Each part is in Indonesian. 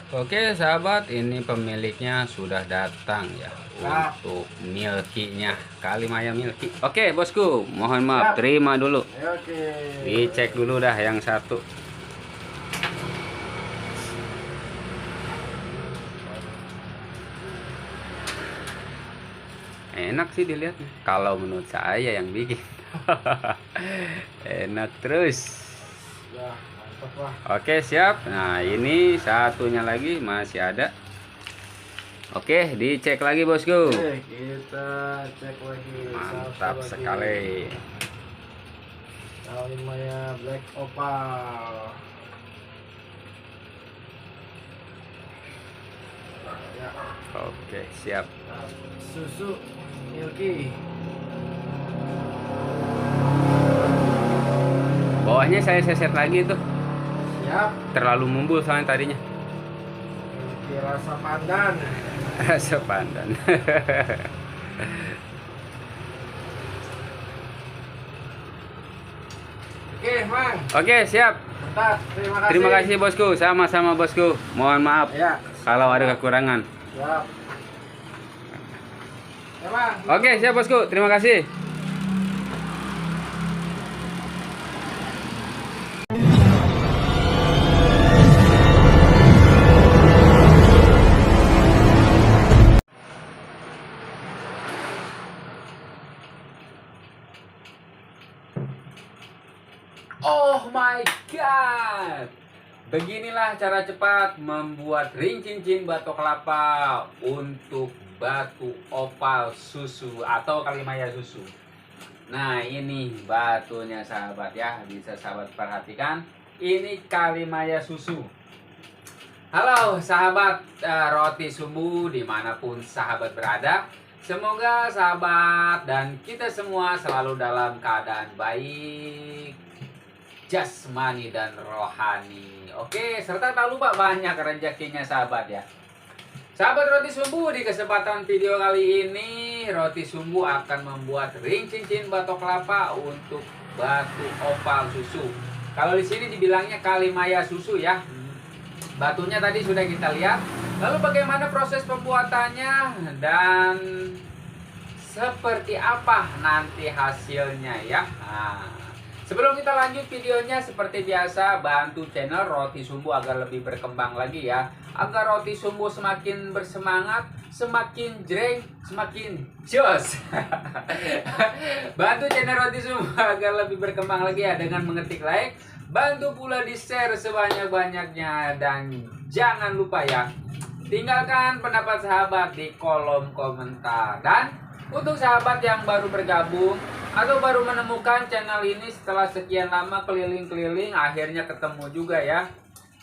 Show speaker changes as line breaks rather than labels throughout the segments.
Oke sahabat, ini pemiliknya sudah datang ya untuk milkinya, Kalimaya Milky. Oke bosku, mohon maaf, terima dulu.
Oke.
Dicek dulu dah yang satu. Enak sih dilihatnya, kalau menurut saya yang bikin. Enak terus.
Ya, mantap lah.
Oke siap. Nah ini satunya lagi masih ada. Oke, dicek lagi bosku.
Oke, kita cek lagi.
Mantap sekali.
Kalimaya Black Opal. Ya.
Oke siap.
Susu Milky.
Bawahnya saya seset lagi tuh.
Siap.
Terlalu mumbul soalnya tadinya.
Milky rasa pandan.
Rasa pandan.
Oke, Mang.
Oke siap.
Mantap. Terima kasih.
Terima kasih bosku. Sama-sama bosku. Mohon maaf
Ya.
kalau ada kekurangan.
Siap. Ya, Mang.
Oke siap bosku. Terima kasih. Oh my god. Beginilah cara cepat membuat ring cincin batok kelapa untuk batu opal susu atau Kalimaya susu. Nah ini batunya sahabat ya, bisa sahabat perhatikan. Ini Kalimaya susu. Halo sahabat roti sumbu dimanapun sahabat berada. Semoga sahabat dan kita semua selalu dalam keadaan baik, jasmani dan rohani. Oke, serta tak lupa banyak rezekinya sahabat ya. Sahabat roti sumbu, di kesempatan video kali ini roti sumbu akan membuat ring cincin batok kelapa untuk batu opal susu. Kalau di sini dibilangnya Kalimaya susu ya. Batunya tadi sudah kita lihat. Lalu bagaimana proses pembuatannya dan seperti apa nanti hasilnya ya. Nah, sebelum kita lanjut videonya, seperti biasa bantu channel Roti Sumbu agar lebih berkembang lagi ya. Agar Roti Sumbu semakin bersemangat, semakin jreng, semakin jos. Bantu channel Roti Sumbu agar lebih berkembang lagi ya dengan mengetik like. Bantu pula di share sebanyak-banyaknya. Dan jangan lupa ya, tinggalkan pendapat sahabat di kolom komentar. Dan untuk sahabat yang baru bergabung atau baru menemukan channel ini setelah sekian lama keliling-keliling, akhirnya ketemu juga ya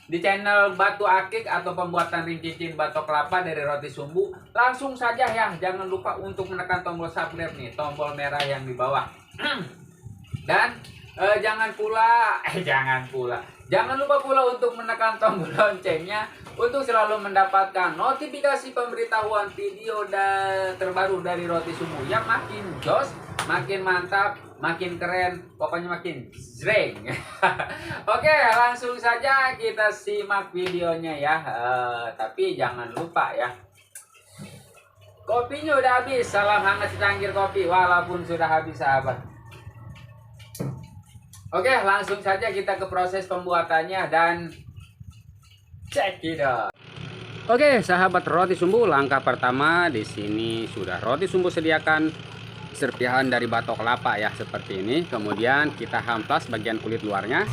di channel Batu Akik atau pembuatan ring cincin batok kelapa dari Roti Sumbu. Langsung saja ya, jangan lupa untuk menekan tombol subscribe nih, tombol merah yang di bawah. Dan jangan lupa pula untuk menekan tombol loncengnya untuk selalu mendapatkan notifikasi pemberitahuan video terbaru dari Roti Sumbu yang makin jos, makin mantap, makin keren, pokoknya makin zreng. Oke, langsung saja kita simak videonya ya. Tapi jangan lupa ya, kopinya udah habis. Salam hangat secangkir kopi walaupun sudah habis sahabat. Oke, langsung saja kita ke proses pembuatannya dan check it out. Oke, sahabat Roti Sumbu, langkah pertama di sini sudah Roti Sumbu sediakan serpihan dari batok kelapa ya seperti ini. Kemudian kita hamplas bagian kulit luarnya.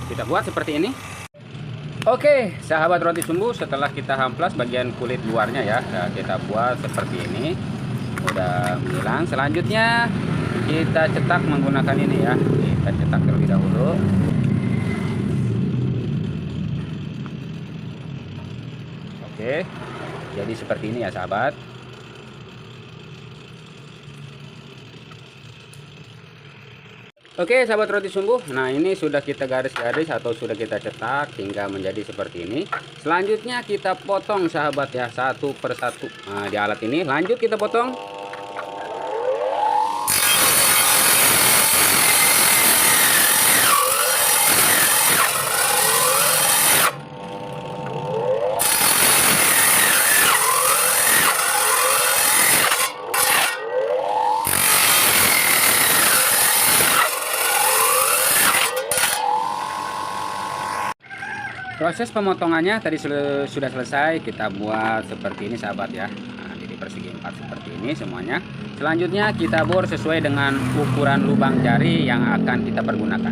Kita buat seperti ini. Oke, sahabat Roti Sumbu, setelah kita hamplas bagian kulit luarnya ya, nah, kita buat seperti ini. Udah menghilang. Selanjutnya kita cetak menggunakan ini ya. Kita cetak terlebih dahulu. Oke, jadi seperti ini ya sahabat. Oke sahabat Roti Sumbu, nah ini sudah kita garis-garis atau sudah kita cetak hingga menjadi seperti ini. Selanjutnya kita potong sahabat ya, satu persatu. Nah di alat ini lanjut kita potong. Proses pemotongannya tadi sudah selesai, kita buat seperti ini sahabat ya. Nah, jadi persegi 4 seperti ini semuanya. Selanjutnya kita bor sesuai dengan ukuran lubang jari yang akan kita pergunakan.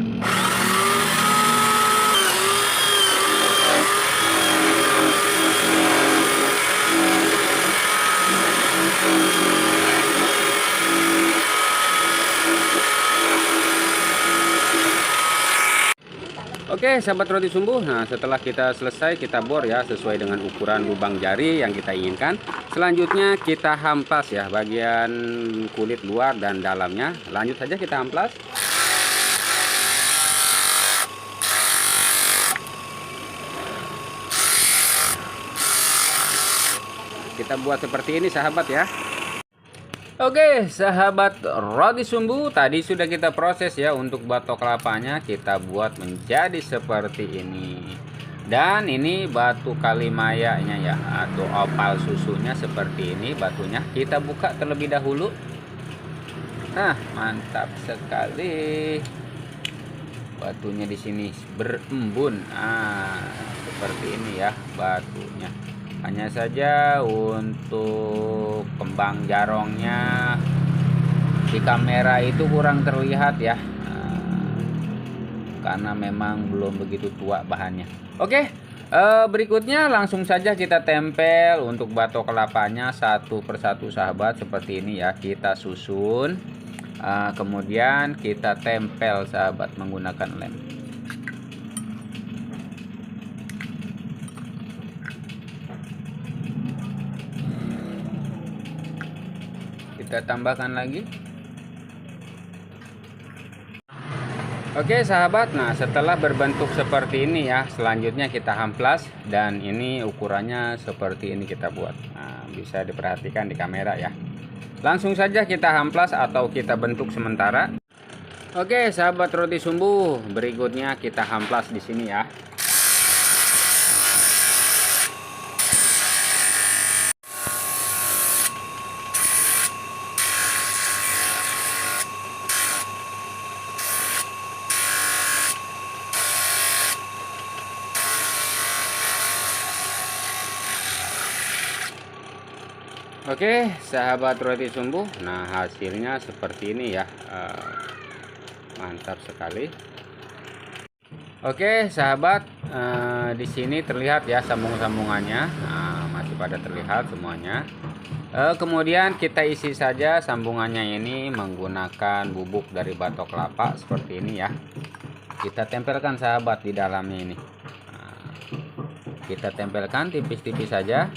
Oke sahabat roti sumbu, nah setelah kita selesai kita bor ya sesuai dengan ukuran lubang jari yang kita inginkan. Selanjutnya kita hamplas ya bagian kulit luar dan dalamnya. Lanjut saja kita hamplas. Kita buat seperti ini sahabat ya. Oke sahabat roti sumbu, tadi sudah kita proses ya untuk batok kelapanya, kita buat menjadi seperti ini. Dan ini batu kalimayanya ya, atau opal susunya seperti ini batunya. Kita buka terlebih dahulu. Nah mantap sekali, batunya di sini berembun. Seperti ini ya batunya. Hanya saja untuk kembang jarongnya di kamera itu kurang terlihat ya, karena memang belum begitu tua bahannya. Oke, berikutnya langsung saja kita tempel untuk batok kelapanya satu persatu sahabat seperti ini ya. Kita susun, kemudian kita tempel sahabat menggunakan lem. Kita tambahkan lagi. Oke sahabat, nah setelah berbentuk seperti ini ya, selanjutnya kita hamplas dan ini ukurannya seperti ini kita buat. Nah, bisa diperhatikan di kamera ya. Langsung saja kita hamplas atau kita bentuk sementara. Oke sahabat roti sumbu, berikutnya kita hamplas di sini ya. Oke sahabat roti sumbu, nah hasilnya seperti ini ya, mantap sekali. Oke sahabat, di sini terlihat ya sambung-sambungannya, masih pada terlihat semuanya. Kemudian kita isi saja sambungannya ini menggunakan bubuk dari batok kelapa seperti ini ya. Kita tempelkan sahabat di dalamnya ini. Kita tempelkan tipis-tipis saja.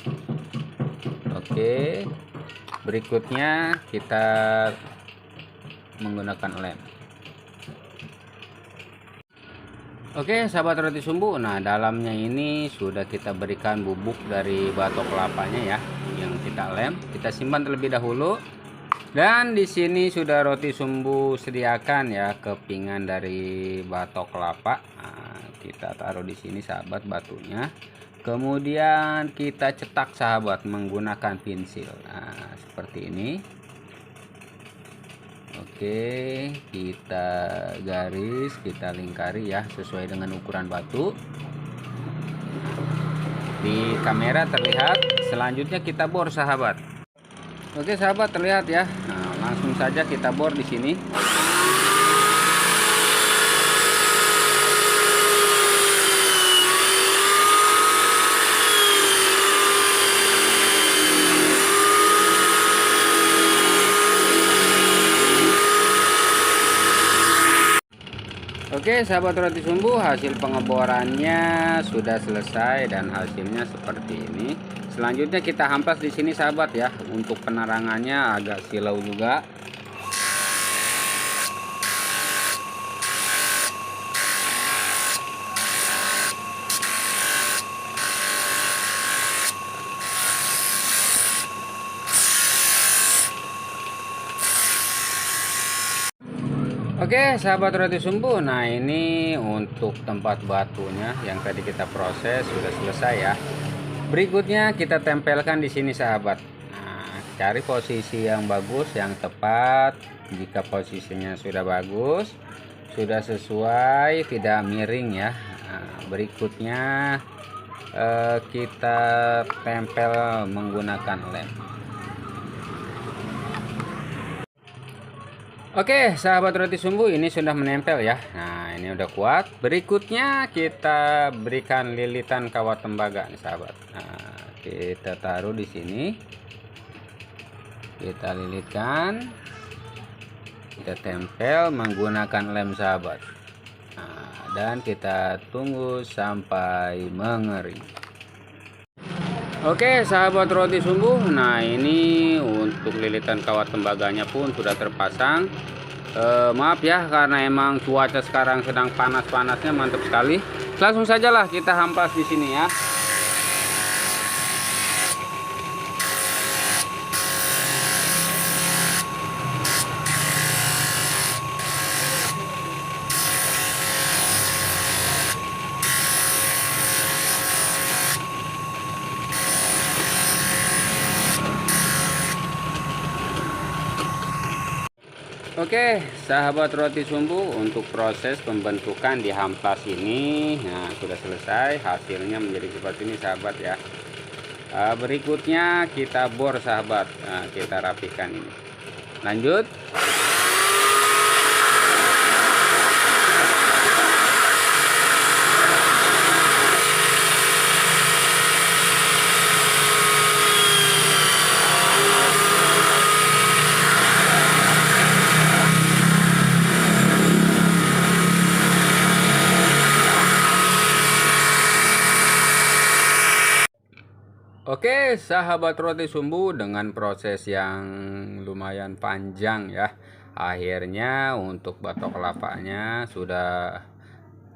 Oke, berikutnya kita menggunakan lem. Oke sahabat roti sumbu, nah dalamnya ini sudah kita berikan bubuk dari batok kelapanya ya, yang kita lem. Kita simpan terlebih dahulu. Dan di sini sudah roti sumbu sediakan ya kepingan dari batok kelapa. Nah, kita taruh di sini sahabat batunya. Kemudian kita cetak sahabat menggunakan pensil. Nah, seperti ini. Oke, kita garis, kita lingkari ya sesuai dengan ukuran batu. Di kamera terlihat. Selanjutnya kita bor sahabat. Oke sahabat, terlihat ya. Nah, langsung saja kita bor di sini. Oke sahabat roti sumbu, hasil pengeborannya sudah selesai dan hasilnya seperti ini. Selanjutnya kita hamplas di sini sahabat ya. Untuk penerangannya agak silau juga. Oke sahabat roti sumbu, nah ini untuk tempat batunya yang tadi kita proses sudah selesai ya. Berikutnya kita tempelkan di sini sahabat. Nah, cari posisi yang bagus, yang tepat. Jika posisinya sudah bagus, sudah sesuai, tidak miring ya, Nah, berikutnya kita tempel menggunakan lem. Oke, sahabat roti sumbu, ini sudah menempel ya. Nah, ini udah kuat. Berikutnya kita berikan lilitan kawat tembaga nih sahabat. Nah, kita taruh di sini. Kita lilitkan. Kita tempel menggunakan lem sahabat. Nah, dan kita tunggu sampai mengering. Oke sahabat roti sumbu, nah ini untuk lilitan kawat tembaganya pun sudah terpasang. Maaf ya karena emang cuaca sekarang sedang panas-panasnya, mantap sekali. Langsung sajalah kita hamplas di sini ya. Oke sahabat roti sumbu, untuk proses pembentukan di hamplas ini nah sudah selesai. Hasilnya menjadi seperti ini sahabat ya. Berikutnya kita bor sahabat. Nah, kita rapikan ini. Lanjut. Oke sahabat roti sumbu, dengan proses yang lumayan panjang ya, akhirnya untuk batok kelapanya sudah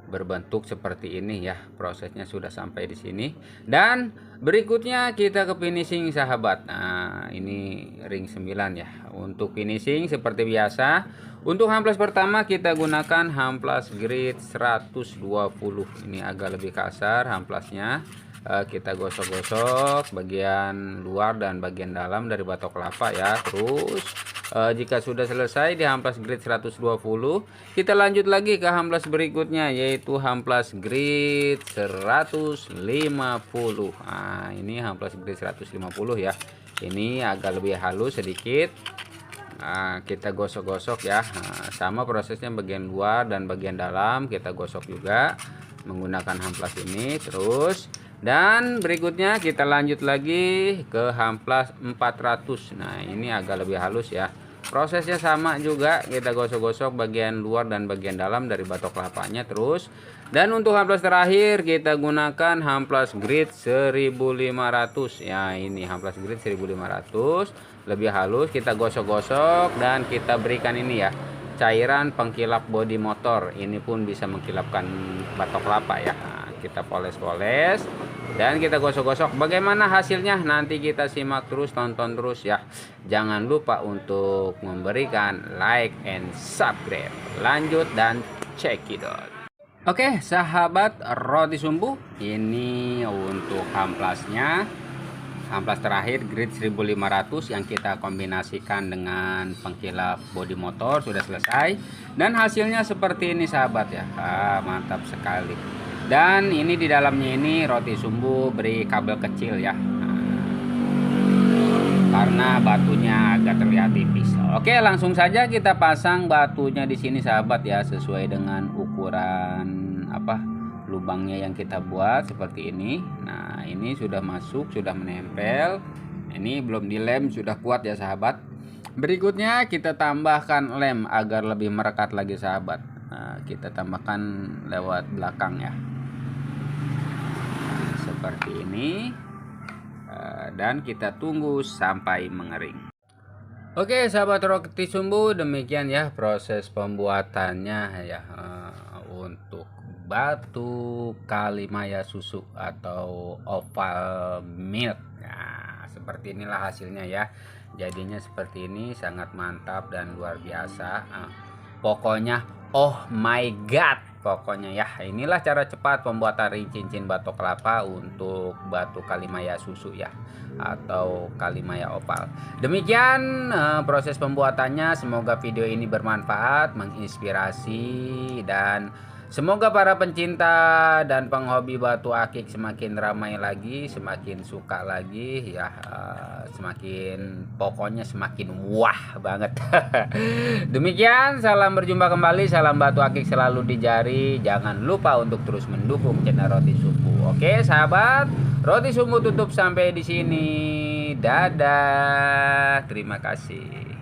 berbentuk seperti ini ya. Prosesnya sudah sampai di sini, dan berikutnya kita ke finishing sahabat. Nah ini ring 9 ya. Untuk finishing seperti biasa, untuk hamplas pertama kita gunakan hamplas grit 120. Ini agak lebih kasar hamplasnya. Kita gosok-gosok bagian luar dan bagian dalam dari batok kelapa ya. Terus jika sudah selesai di hamplas grit 120, kita lanjut lagi ke hamplas berikutnya, yaitu hamplas grit 150. Nah ini hamplas grit 150 ya. Ini agak lebih halus sedikit. Nah, kita gosok-gosok ya. Nah, sama prosesnya bagian luar dan bagian dalam kita gosok juga menggunakan hamplas ini. Terus dan berikutnya kita lanjut lagi ke hamplas 400. Nah ini agak lebih halus ya. Prosesnya sama juga, kita gosok-gosok bagian luar dan bagian dalam dari batok kelapanya. Terus dan untuk hamplas terakhir kita gunakan hamplas grit 1500 ya. Ini hamplas grit 1500 lebih halus. Kita gosok-gosok dan kita berikan ini ya, cairan pengkilap bodi motor. Ini pun bisa mengkilapkan batok kelapa ya. Nah, kita poles-poles dan kita gosok-gosok. Bagaimana hasilnya nanti kita simak terus, tonton terus ya. Jangan lupa untuk memberikan like and subscribe. Lanjut dan check it out. Oke sahabat roti sumbu, ini untuk hamplasnya. Hamplas terakhir grit 1500 yang kita kombinasikan dengan pengkilap bodi motor sudah selesai, dan hasilnya seperti ini sahabat ya. Mantap sekali. Dan ini di dalamnya ini roti sumbu beri kabel kecil ya. Karena batunya agak terlihat tipis. Oke, langsung saja kita pasang batunya di sini sahabat ya, sesuai dengan ukuran lubangnya yang kita buat seperti ini. Nah ini sudah masuk, sudah menempel. Ini belum dilem, sudah kuat ya sahabat. Berikutnya kita tambahkan lem agar lebih merekat lagi sahabat. Nah, kita tambahkan lewat belakang ya, seperti ini. Dan kita tunggu sampai mengering. Oke sahabat roti sumbu, demikian ya proses pembuatannya ya. Untuk batu kalimaya susu atau oval milk. Nah seperti inilah hasilnya ya. Jadinya seperti ini, sangat mantap dan luar biasa. Pokoknya oh my god, pokoknya ya. Inilah cara cepat pembuatan ring cincin batok kelapa untuk batu kalimaya susu ya, atau kalimaya oval. Demikian proses pembuatannya. Semoga video ini bermanfaat, menginspirasi, dan Semoga para pencinta dan penghobi batu akik semakin ramai lagi, semakin suka lagi ya, semakin pokoknya semakin wah banget. Demikian, salam berjumpa kembali, salam batu akik selalu di jari. Jangan lupa untuk terus mendukung channel Roti Sumbu. Oke, sahabat, Roti Sumbu tutup sampai di sini. Dadah. Terima kasih.